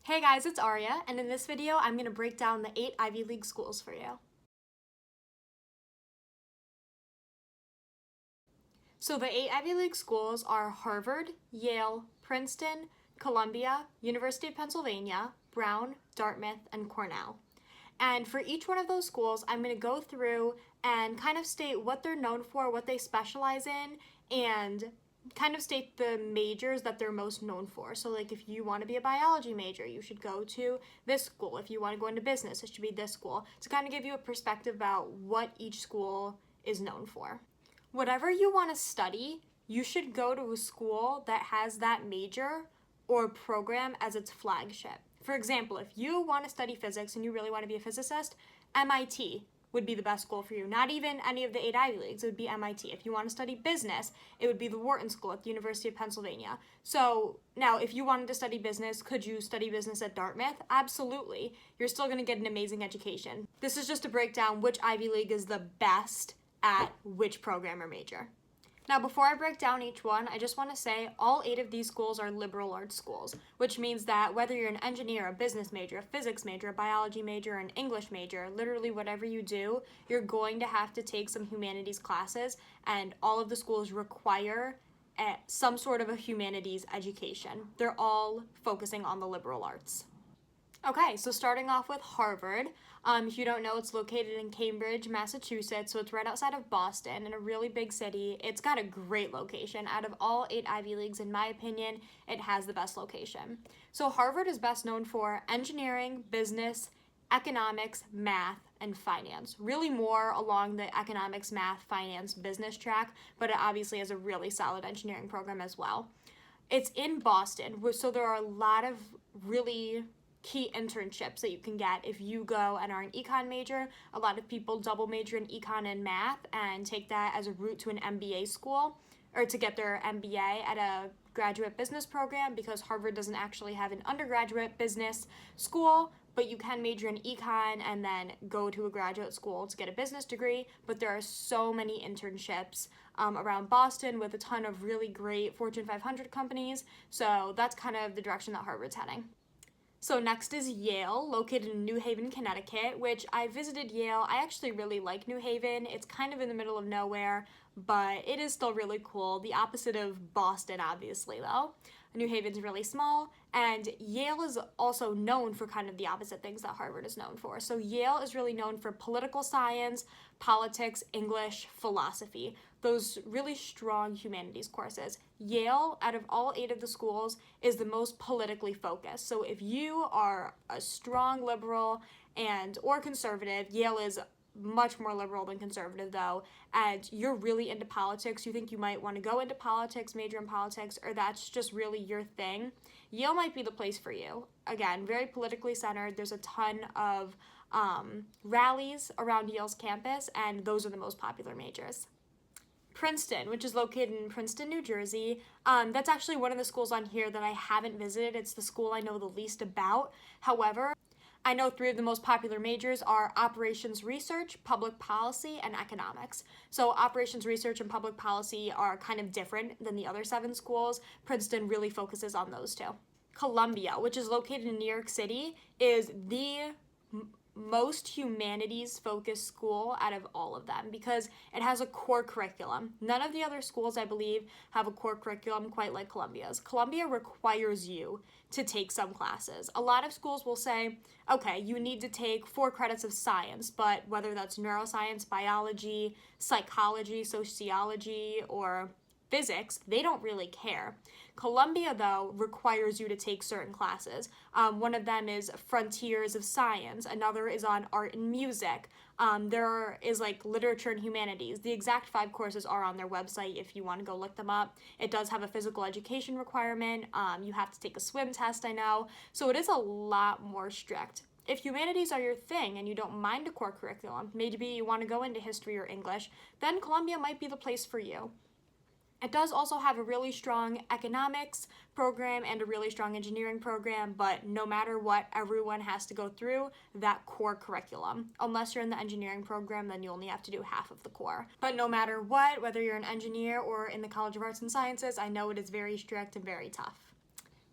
Hey guys, it's Aria, and in this video, I'm going to break down the 8 Ivy League schools for you. So the 8 Ivy League schools are Harvard, Yale, Princeton, Columbia, University of Pennsylvania, Brown, Dartmouth, and Cornell. And for each one of those schools, I'm going to go through and kind of state what they're known for, what they specialize in, and kind of state the majors that they're most known for. So like if you want to be a biology major, you should go to this school. If you want to go into business, it should be this school, to kind of give you a perspective about what each school is known for. Whatever you want to study, you should go to a school that has that major or program as its flagship. For example, if you want to study physics and you really want to be a physicist, MIT would be the best school for you. Not even any of the 8 Ivy Leagues, it would be MIT. If you want to study business, it would be the Wharton School at the University of Pennsylvania. So now, if you wanted to study business, could you study business at Dartmouth? Absolutely. You're still going to get an amazing education. This is just to break down which Ivy League is the best at which program or major. Now, before I break down each one, I just want to say all 8 of these schools are liberal arts schools, which means that whether you're an engineer, a business major, a physics major, a biology major, an English major, literally whatever you do, you're going to have to take some humanities classes, and all of the schools require some sort of a humanities education. They're all focusing on the liberal arts. Okay, so starting off with Harvard. If you don't know, it's located in Cambridge, Massachusetts, so it's right outside of Boston in a really big city. It's got a great location. Out of all 8 Ivy Leagues, in my opinion, it has the best location. So Harvard is best known for engineering, business, economics, math, and finance. Really more along the economics, math, finance, business track, but it obviously has a really solid engineering program as well. It's in Boston, so there are a lot of really key internships that you can get if you go and are an econ major. A lot of people double major in econ and math and take that as a route to an MBA school, or to get their MBA at a graduate business program, because Harvard doesn't actually have an undergraduate business school, but you can major in econ and then go to a graduate school to get a business degree. But there are so many internships around Boston with a ton of really great Fortune 500 companies, so that's kind of the direction that Harvard's heading. So next is Yale, located in New Haven, Connecticut, which I visited Yale. I actually really like New Haven. It's kind of in the middle of nowhere, but it is still really cool. The opposite of Boston, obviously, though. New Haven's really small, and Yale is also known for kind of the opposite things that Harvard is known for. So Yale is really known for political science, politics, English, philosophy, those really strong humanities courses. Yale, out of all 8 of the schools, is the most politically focused. So if you are a strong liberal or conservative, Yale is much more liberal than conservative though, and you're really into politics, you think you might want to go into politics, major in politics, or that's just really your thing, Yale might be the place for you. Again, very politically centered. There's a ton of rallies around Yale's campus, and those are the most popular majors. Princeton, which is located in Princeton, New Jersey. That's actually one of the schools on here that I haven't visited. It's the school I know the least about. However, I know 3 of the most popular majors are operations research, public policy, and economics. So operations research and public policy are kind of different than the other 7 schools. Princeton really focuses on those 2. Columbia, which is located in New York City, is the most humanities-focused school out of all of them because it has a core curriculum. None of the other schools, I believe, have a core curriculum quite like Columbia's. Columbia requires you to take some classes. A lot of schools will say, okay, you need to take 4 credits of science, but whether that's neuroscience, biology, psychology, sociology, or physics, they don't really care. Columbia, though, requires you to take certain classes. One of them is Frontiers of Science. Another is on art and music. There is like literature and humanities. The exact 5 courses are on their website if you want to go look them up. It does have a physical education requirement. You have to take a swim test, I know. So it is a lot more strict. If humanities are your thing and you don't mind a core curriculum, maybe you want to go into history or English, then Columbia might be the place for you. It does also have a really strong economics program and a really strong engineering program, but no matter what, everyone has to go through that core curriculum. Unless you're in the engineering program, then you only have to do half of the core. But no matter what, whether you're an engineer or in the College of Arts and Sciences, I know it is very strict and very tough.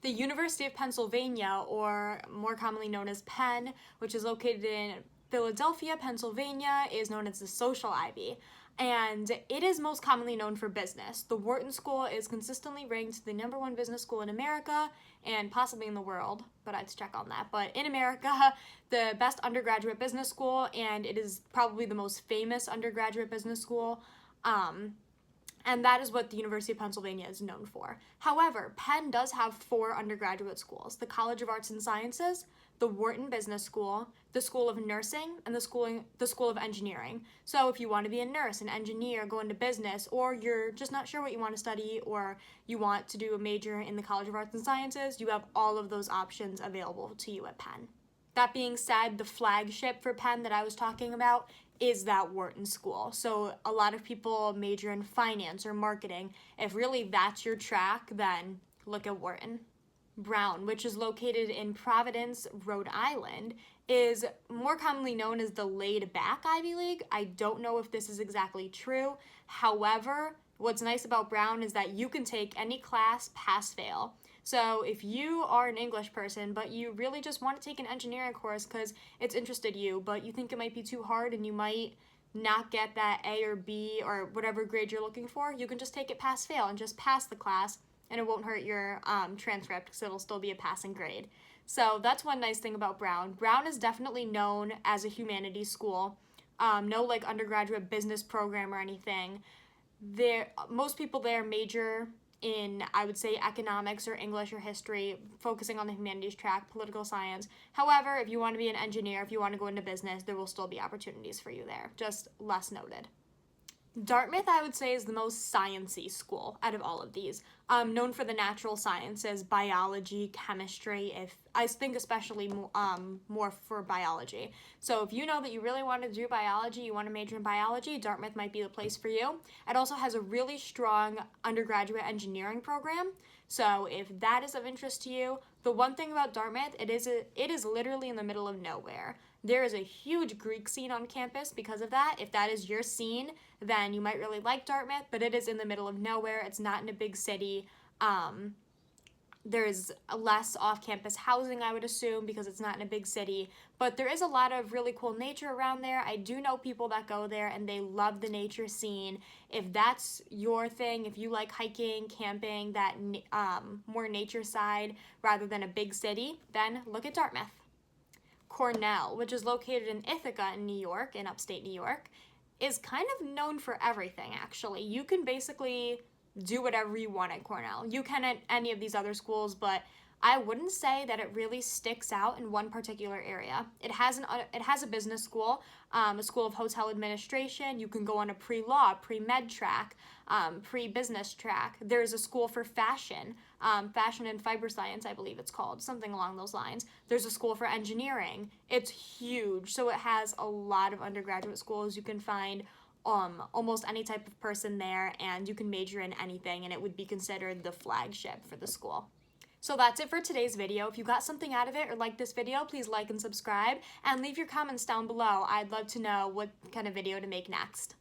The University of Pennsylvania, or more commonly known as Penn, which is located in Philadelphia, Pennsylvania, is known as the social ivy, and it is most commonly known for business. The Wharton School is consistently ranked the #1 business school in America and possibly in the world, but I have to check on that. But in America, the best undergraduate business school, and it is probably the most famous undergraduate business school. And that is what the University of Pennsylvania is known for. However, Penn does have 4 undergraduate schools: the College of Arts and Sciences, the Wharton Business School, the School of Nursing, and the School of Engineering. So if you want to be a nurse, an engineer, go into business, or you're just not sure what you want to study, or you want to do a major in the College of Arts and Sciences, you have all of those options available to you at Penn. That being said, the flagship for Penn that I was talking about is that Wharton School. So a lot of people major in finance or marketing. If really that's your track, then look at Wharton. Brown, which is located in Providence, Rhode Island, is more commonly known as the laid-back Ivy League. I don't know if this is exactly true. However, what's nice about Brown is that you can take any class, pass-fail. So if you are an English person, but you really just want to take an engineering course because it's interested you, but you think it might be too hard and you might not get that A or B or whatever grade you're looking for, you can just take it pass-fail and just pass the class, and it won't hurt your transcript because it'll still be a passing grade. So that's one nice thing about Brown. Brown is definitely known as a humanities school. No like undergraduate business program or anything. Most people there major in, I would say, economics or English or history, focusing on the humanities track, political science. However, if you want to be an engineer, if you want to go into business, there will still be opportunities for you there, just less noted. Dartmouth, I would say, is the most science-y school out of all of these. Known for the natural sciences, biology, chemistry, I think especially more for biology. So if you know that you really want to do biology, you want to major in biology, Dartmouth might be the place for you. It also has a really strong undergraduate engineering program. So if that is of interest to you, the one thing about Dartmouth, it is literally in the middle of nowhere. There is a huge Greek scene on campus because of that. If that is your scene, then you might really like Dartmouth, but it is in the middle of nowhere. It's not in a big city. There's less off-campus housing, I would assume, because it's not in a big city, but there is a lot of really cool nature around there. I do know people that go there and they love the nature scene. If that's your thing, if you like hiking, camping, that more nature side rather than a big city, then look at Dartmouth. Cornell, which is located in Ithaca in New York, in upstate New York, is kind of known for everything, actually. You can basically do whatever you want at Cornell. You can at any of these other schools, but I wouldn't say that it really sticks out in one particular area. It has a business school, a school of hotel administration. You can go on a pre-law, pre-med track, pre-business track. There's a school for fashion, fashion and fiber science, I believe it's called, something along those lines. There's a school for engineering. It's huge, so it has a lot of undergraduate schools. You can find almost any type of person there, and you can major in anything, and it would be considered the flagship for the school. So that's it for today's video. If you got something out of it or liked this video, please like and subscribe, and leave your comments down below. I'd love to know what kind of video to make next.